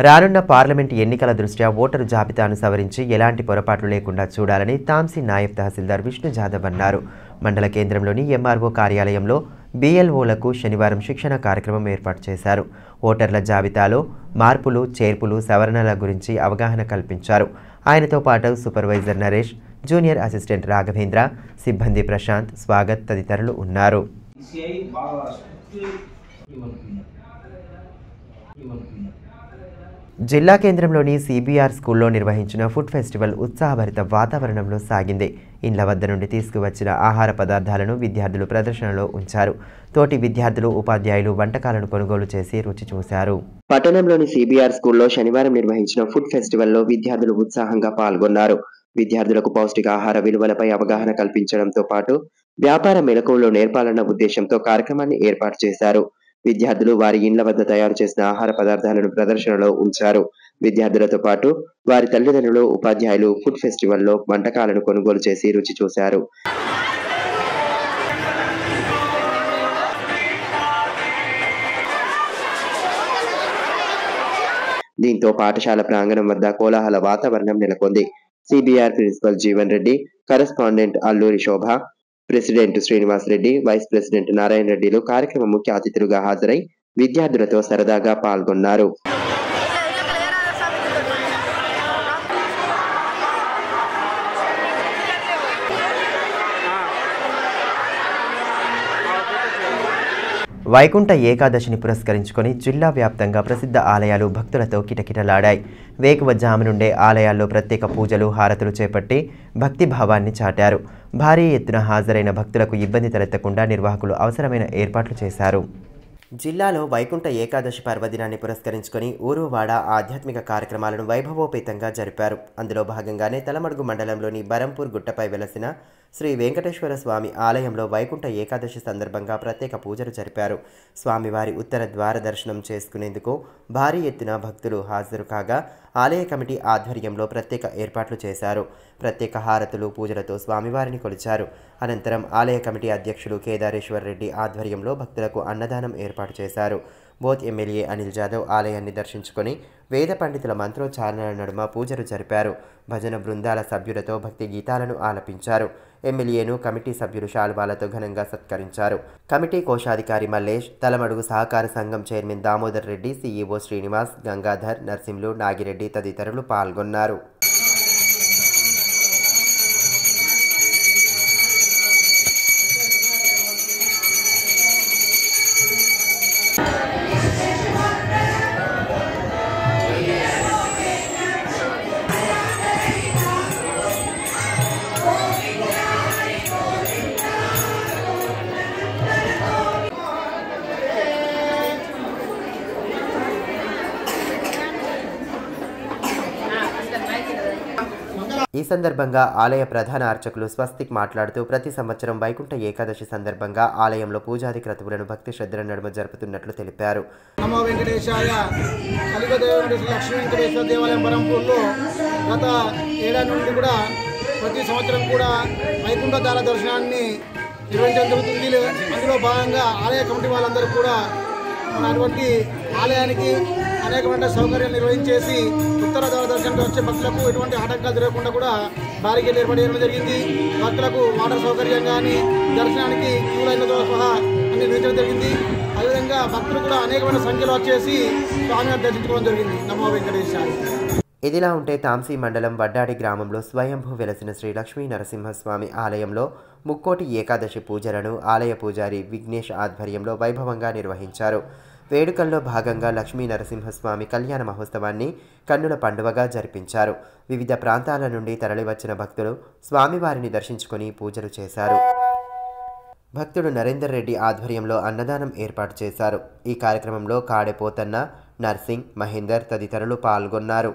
రానున్న పార్లమెంట్ ఎన్నికల దృష్ట్యా ఓటరు జాబితాను సవరించి ఎలాంటి పొరపాట్లు లేకుండా చూడాలని తాంసీ నాయబ్ తహసీల్దార్ విష్ణు జాదవ్ అన్నారు. మండల కేంద్రంలోని ఎంఆర్ఓ కార్యాలయంలో బీఎల్ఓలకు శనివారం శిక్షణ కార్యక్రమం ఏర్పాటు చేశారు. ఓటర్ల జాబితాలో మార్పులు, చేర్పులు, సవరణల గురించి అవగాహన కల్పించారు. ఆయనతో పాటు supervisor Naresh, junior assistant Raghavendra, సిబ్బంది ప్రశాంత్, స్వాగత్ తదితరులు ఉన్నారు. జిల్లా కేంద్రంలోని సిబిఆర్ స్కూల్లో నిర్వహించిన ఫుడ్ ఫెస్టివల్ ఉత్సాహభరిత వాతావరణంలో సాగింది. ఇండ్ల వద్ద నుండి తీసుకువచ్చిన ఆహార పదార్థాలను విద్యార్థులు ప్రదర్శనలో ఉంచారు. తోటి విద్యార్థులు, ఉపాధ్యాయులు వంటకాలను కొనుగోలు చేసి రుచి చూశారు. పట్టణంలోని సిబిఆర్ స్కూల్లో శనివారం నిర్వహించిన ఫుడ్ ఫెస్టివల్లో విద్యార్థులు ఉత్సాహంగా పాల్గొన్నారు. విద్యార్థులకు పౌష్టికాహార విలువలపై అవగాహన కల్పించడంతో పాటు వ్యాపార మెలకువలు నేర్పాలన్న ఉద్దేశంతో కార్యక్రమాన్ని ఏర్పాటు చేశారు. విద్యార్థులు వారి ఇండ్ల వద్ద తయారు చేసిన ఆహార పదార్థాలను ప్రదర్శనలో ఉంచారు. విద్యార్థులతో పాటు వారి తల్లిదండ్రులు, ఉపాధ్యాయులు ఫుడ్ ఫెస్టివల్లో వంటకాలను కొనుగోలు చేసి రుచి చూశారు. దీంతో పాఠశాల ప్రాంగణం వద్ద కోలాహల వాతావరణం నెలకొంది. CBR principal Jeevan Reddy, correspondent Alluri Shobha, president Srinivas Reddy, vice president Narayana రెడ్డిలు కార్యక్రమ ముఖ్య అతిథులుగా హాజరై విద్యార్థులతో సరదాగా పాల్గొన్నారు. వైకుంఠ ఏకాదశిని పురస్కరించుకొని జిల్లా వ్యాప్తంగా ప్రసిద్ధ ఆలయాలు భక్తులతో కిటకిటలాడాయి. వేకువజాము నుండే ఆలయాల్లో ప్రత్యేక పూజలు, హారతులు చేపట్టి భక్తిభావాన్ని చాటారు. భారీ ఎత్తున హాజరైన భక్తులకు ఇబ్బంది తలెత్తకుండా నిర్వాహకులు అవసరమైన ఏర్పాట్లు చేశారు. జిల్లాలో వైకుంఠ ఏకాదశి పర్వదినాన్ని పురస్కరించుకొని ఊరువాడ ఆధ్యాత్మిక కార్యక్రమాలను వైభవోపేతంగా జరిపారు. అందులో భాగంగానే తలమడుగు మండలంలోని బరంపూర్ గుట్టపై వెలసిన శ్రీ వెంకటేశ్వర స్వామి ఆలయంలో వైకుంఠ ఏకాదశి సందర్భంగా ప్రత్యేక పూజలు జరిపారు. స్వామివారి ఉత్తర ద్వార దర్శనం చేసుకునేందుకు భారీ ఎత్తున భక్తులు హాజరు కాగా ఆలయ కమిటీ ఆధ్వర్యంలో ప్రత్యేక ఏర్పాట్లు చేశారు. ప్రత్యేక హారతులు, పూజలతో స్వామివారిని కొలిచారు. అనంతరం ఆలయ కమిటీ అధ్యక్షులు కేదారేశ్వర్ రెడ్డి ఆధ్వర్యంలో భక్తులకు అన్నదానం ఏర్పాటు చేశారు. బోత్ ఎమ్మెల్యే అనిల్ జాదవ్ ఆలయాన్ని దర్శించుకొని వేద పండితుల మంత్రోచ్చారణల నడుమ పూజలు జరిపారు. భజన బృందాల సభ్యులతో భక్తి గీతాలను ఆలపించారు. ఎమ్మెల్యేను కమిటీ సభ్యులు శాలువాలతో ఘనంగా సత్కరించారు. కమిటీ కోశాధికారి మల్లేష్, తలమడుగు సహకార సంఘం చైర్మన్ దామోదర్ రెడ్డి, సీఈఓ శ్రీనివాస్, గంగాధర్, నర్సింలు, నాగిరెడ్డి తదితరులు పాల్గొన్నారు. ఈ సందర్భంగా ఆలయ ప్రధాన అర్చకులు స్వస్తిక్ మాట్లాడుతూ ప్రతి సంవత్సరం వైకుంఠ ఏకాదశి సందర్భంగా ఆలయంలో పూజాది క్రతువులను భక్తి శ్రద్ధల నడుమ జరుపుతున్నట్లు తెలిపారు. నమో వెంకటేశాయ. కలిగదేవుడి లక్ష్మీ వెంకటేశ్వర దేవాలయం బరంపూర్లో గత ఏడాది నుండి కూడా ప్రతి సంవత్సరం కూడా వైకుంఠ ద్వార దర్శనాన్ని నిర్వహించడం జరుగుతుంది. అందులో భాగంగా ఆలయ కమిటీ వాళ్ళందరూ కూడా మన అటువంటి ఆలయానికి అనేకమైన సౌకర్యాలు నిర్వహించేసి ఉత్తర ద్వార దర్శనానికి వచ్చే భక్తులకు ఎటువంటి ఆటంకాలు జరగకుండా కూడా బారికేలు ఏర్పాటు చేయడం జరిగింది. భక్తులకు వాటర్ సౌకర్యం కానీ దర్శనానికి క్యూ లైన్లతో సహా అన్ని నిర్వహించడం జరిగింది. అదేవిధంగా భక్తులు కూడా అనేకమైన సంఖ్యలో వచ్చేసి స్వామివారిని దర్శించుకోవడం జరిగింది. నమో వెంకటేశాయ. ఇదిలా ఉంటే తాంసీ మండలం వడ్డాడి గ్రామంలో స్వయంభూ వెలసిన శ్రీ లక్ష్మీ నరసింహస్వామి ఆలయంలో ముక్కోటి ఏకాదశి పూజలను ఆలయ పూజారి విఘ్నేష్ ఆధ్వర్యంలో వైభవంగా నిర్వహించారు. వేడుకల్లో భాగంగా లక్ష్మీ నరసింహస్వామి కళ్యాణ మహోత్సవాన్ని కన్నుల పండువగా జరిపించారు. వివిధ ప్రాంతాల నుండి తరలివచ్చిన భక్తులు స్వామివారిని దర్శించుకొని పూజలు చేశారు. భక్తుడు నరేందర్ రెడ్డి ఆధ్వర్యంలో అన్నదానం ఏర్పాటు చేశారు. ఈ కార్యక్రమంలో కాడె పోతన్న, నర్సింగ్, మహేందర్ తదితరులు పాల్గొన్నారు.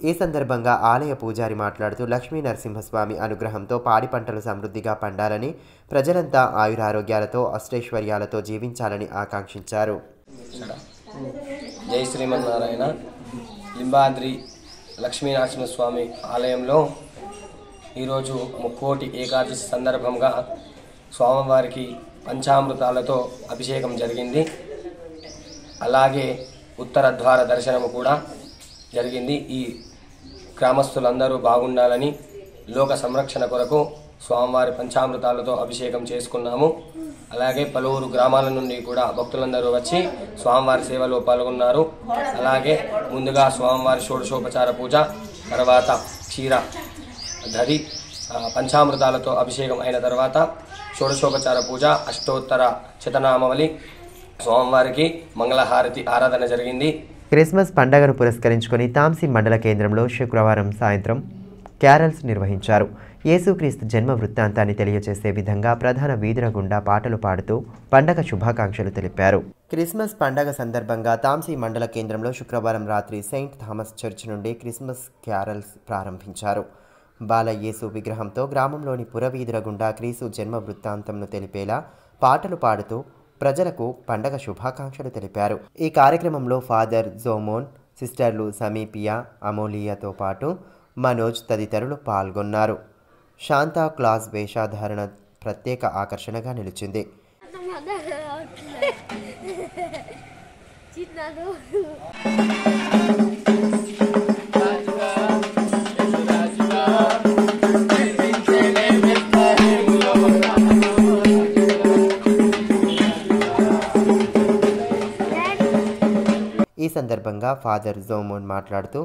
ఈ సందర్భంగా ఆలయ పూజారి మాట్లాడుతూ లక్ష్మీ నరసింహస్వామి అనుగ్రహంతో పాడి పంటలు సమృద్ధిగా పండాలని, ప్రజలంతా ఆయురారోగ్యాలతో అష్టైశ్వర్యాలతో జీవించాలని ఆకాంక్షించారు. జై శ్రీమన్నారాయణ. లింబాద్రి లక్ష్మీనరసింహస్వామి ఆలయంలో ఈరోజు ముక్కోటి ఏకాదశి సందర్భంగా స్వామివారికి పంచామృతాలతో అభిషేకం జరిగింది. అలాగే ఉత్తర ద్వార దర్శనము కూడా జరిగింది. ఈ గ్రామస్తులందరూ బాగుండాలని లోక సంరక్షణ కొరకు స్వామివారి పంచామృతాలతో అభిషేకం చేసుకున్నాము. అలాగే పలువురు గ్రామాల నుండి కూడా భక్తులందరూ వచ్చి స్వామివారి సేవలో పాల్గొన్నారు. అలాగే ముందుగా స్వామివారి షోడశోపచార పూజ, తర్వాత క్షీర ధరి పంచామృతాలతో అభిషేకం అయిన తర్వాత షోడశోపచార పూజ, అష్టోత్తర శతనామావళి, స్వామివారికి మంగళహారతి ఆరాధన జరిగింది. క్రిస్మస్ పండుగను పురస్కరించుకొని తాంసీ మండల కేంద్రంలో శుక్రవారం సాయంత్రం క్యారల్స్ నిర్వహించారు. యేసుక్రీస్తు జన్మ వృత్తాంతాన్ని తెలియజేసే విధంగా ప్రధాన వీధుల గుండా పాటలు పాడుతూ పండగ శుభాకాంక్షలు తెలిపారు. క్రిస్మస్ పండగ సందర్భంగా తాంసీ మండల కేంద్రంలో శుక్రవారం రాత్రి సెయింట్ థామస్ చర్చ్ నుండి క్రిస్మస్ క్యారల్స్ ప్రారంభించారు. బాల యేసు విగ్రహంతో గ్రామంలోని పురవీధుల గుండా క్రీస్తు జన్మ వృత్తాంతంను తెలిపేలా పాటలు పాడుతూ ప్రజలకు పండగ శుభాకాంక్షలు తెలిపారు. ఈ కార్యక్రమంలో ఫాదర్ జోమోన్, సిస్టర్లు సమీపియా, అమోలియాతో పాటు మనోజ్ తదితరులు పాల్గొన్నారు. శాంతా క్లాస్ వేషధారణ ప్రత్యేక ఆకర్షణగా నిలిచింది. సందర్భంగా ఫాదర్ జోమోన్ మాట్లాడుతూ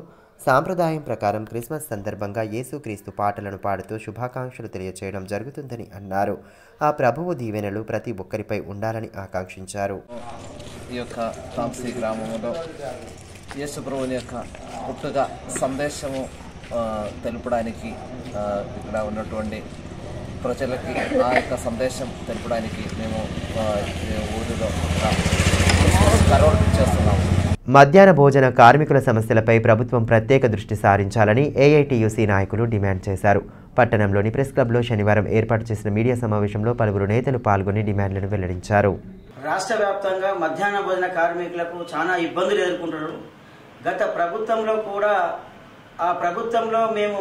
సాంప్రదాయం ప్రకారం క్రిస్మస్ సందర్భంగా యేసుక్రీస్తు పాటలను పాడుతూ శుభాకాంక్షలు తెలియజేయడం జరుగుతుందని అన్నారు. ఆ ప్రభువు దీవెనలు ప్రతి ఒక్కరిపై ఉండాలని ఆకాంక్షించారు. ఈ యొక్క తాంసీ గ్రామంలో యేసు ప్రభువుని యొక్క పుట్టుక సందేశము తెలుపడానికి ఇక్కడ ఉన్నటువంటి ప్రజలకి ఆ యొక్క సందేశం తెలుపడానికి మేము ఊరిలో కరోల్ చేస్తున్నాము. మధ్యాహ్న భోజన కార్మికుల సమస్యలపై ప్రభుత్వం ప్రత్యేక దృష్టి సారించాలని ఏఐటీయూసీ నాయకులు డిమాండ్ చేశారు. పట్టణంలోని ప్రెస్ క్లబ్లో శనివారం ఏర్పాటు చేసిన మీడియా సమావేశంలో పలువురు నేతలు పాల్గొని డిమాండ్లను వెల్లడించారు. రాష్ట్ర వ్యాప్తంగా మధ్యాహ్న భోజన కార్మికులకు చాలా ఇబ్బందులు ఎదుర్కొంటున్నారు. గత ప్రభుత్వంలో కూడా ఆ ప్రభుత్వంలో మేము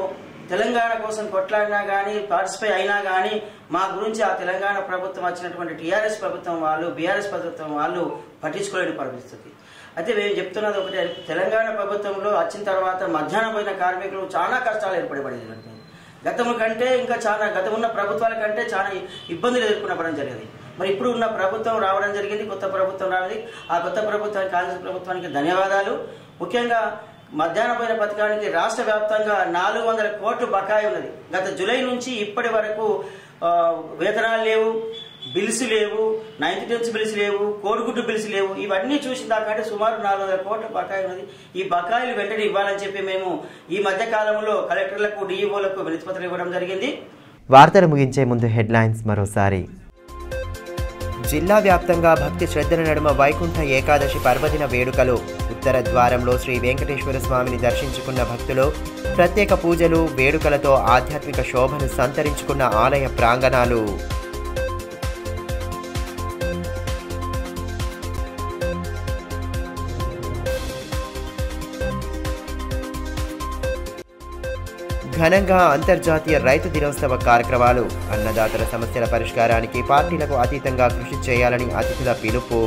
తెలంగాణ కోసం కొట్లాడినా కానీ పార్టిసిపేట్ అయినా కానీ మా గురించి ఆ తెలంగాణ ప్రభుత్వం వచ్చినటువంటి టీఆర్ఎస్ ప్రభుత్వం వాళ్ళు బీఆర్ఎస్ ప్రభుత్వం వాళ్ళు పట్టించుకోలేని పరిస్థితి. అయితే మేము చెప్తున్నది ఒకటి, తెలంగాణ ప్రభుత్వంలో వచ్చిన తర్వాత మధ్యాహ్న భోజన కార్మికులు చాలా కష్టాలు ఏర్పడబడింది. గతం కంటే ఇంకా చాలా గతం ఉన్న ప్రభుత్వాల కంటే చాలా ఇబ్బందులు ఎదుర్కొనడం జరిగింది. మరి ఇప్పుడు ఉన్న ప్రభుత్వం రావడం జరిగింది, కొత్త ప్రభుత్వం రావడం. ఆ కొత్త ప్రభుత్వానికి కాంగ్రెస్ ప్రభుత్వానికి ధన్యవాదాలు. ముఖ్యంగా మధ్యాహ్న భోజన పథకానికి రాష్ట్ర వ్యాప్తంగా 400 కోట్లు బకాయి ఉన్నది. గత జూలై నుంచి ఇప్పటి వరకు వేతనాలు లేవు, బిల్స్ లేవు, 90 బిల్స్ లేవు, కోడిగుడ్డు బిల్స్ లేవు. ఇవన్నీ చూసిన దాకంటే సుమారు 400 కోట్ల బకాయి ఉన్నది. ఈ బకాయిలు వెంటనే ఇవ్వాలని చెప్పి మేము ఈ మధ్య కాలంలో కలెక్టర్లకు, డిఈఓలకు వినతిపత్రాలు ఇవ్వడం జరిగింది. వార్తలు ముగించే ముందు హెడ్లైన్స్ మరోసారి. జిల్లా వ్యాప్తంగా భక్తి శ్రద్ధల నడుమ వైకుంఠ ఏకాదశి పర్వదిన వేడుకలు. ఉత్తర ద్వారంలో శ్రీ వెంకటేశ్వర స్వామిని దర్శించుకున్న భక్తులు. ప్రత్యేక పూజలు, వేడుకలతో ఆధ్యాత్మిక శోభను సంతరించుకున్న ఆలయ ప్రాంగణాలు. ఘనంగా అంతర్జాతీయ రైతు దినోత్సవ కార్యక్రమాలు. అన్నదాతల సమస్యల పరిష్కారానికి పార్టీలకు అతీతంగా కృషి చేయాలని అతిథుల పిలుపు.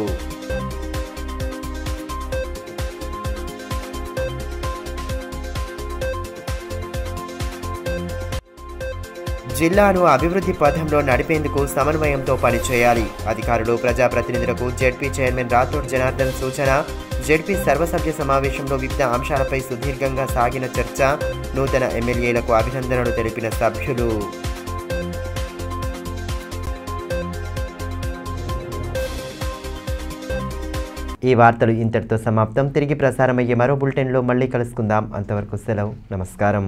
జిల్లాను అభివృద్ధి పథంలో నడిపేందుకు సమన్వయంతో పనిచేయాలి. అధికారులు, ప్రజాప్రతినిధులకు జెడ్పీ చైర్మన్ రాథోడ్ జనార్దన్ సూచన. జెడ్పీ సర్వసభ్య సమావేశంలో వివిధ అంశాలపై సుదీర్ఘంగా సాగిన చర్చ. నూతన ఎమ్మెల్యేలకు అభినందనలు తెలిపిన సభ్యులు. ఈ వార్తలు ఇంతటితో సమాప్తం. తిరిగి ప్రసారమయ్యే మరో బులెటిన్లో మళ్ళీ కలుసుకుందాం. అంతవరకు సెలవు. నమస్కారం.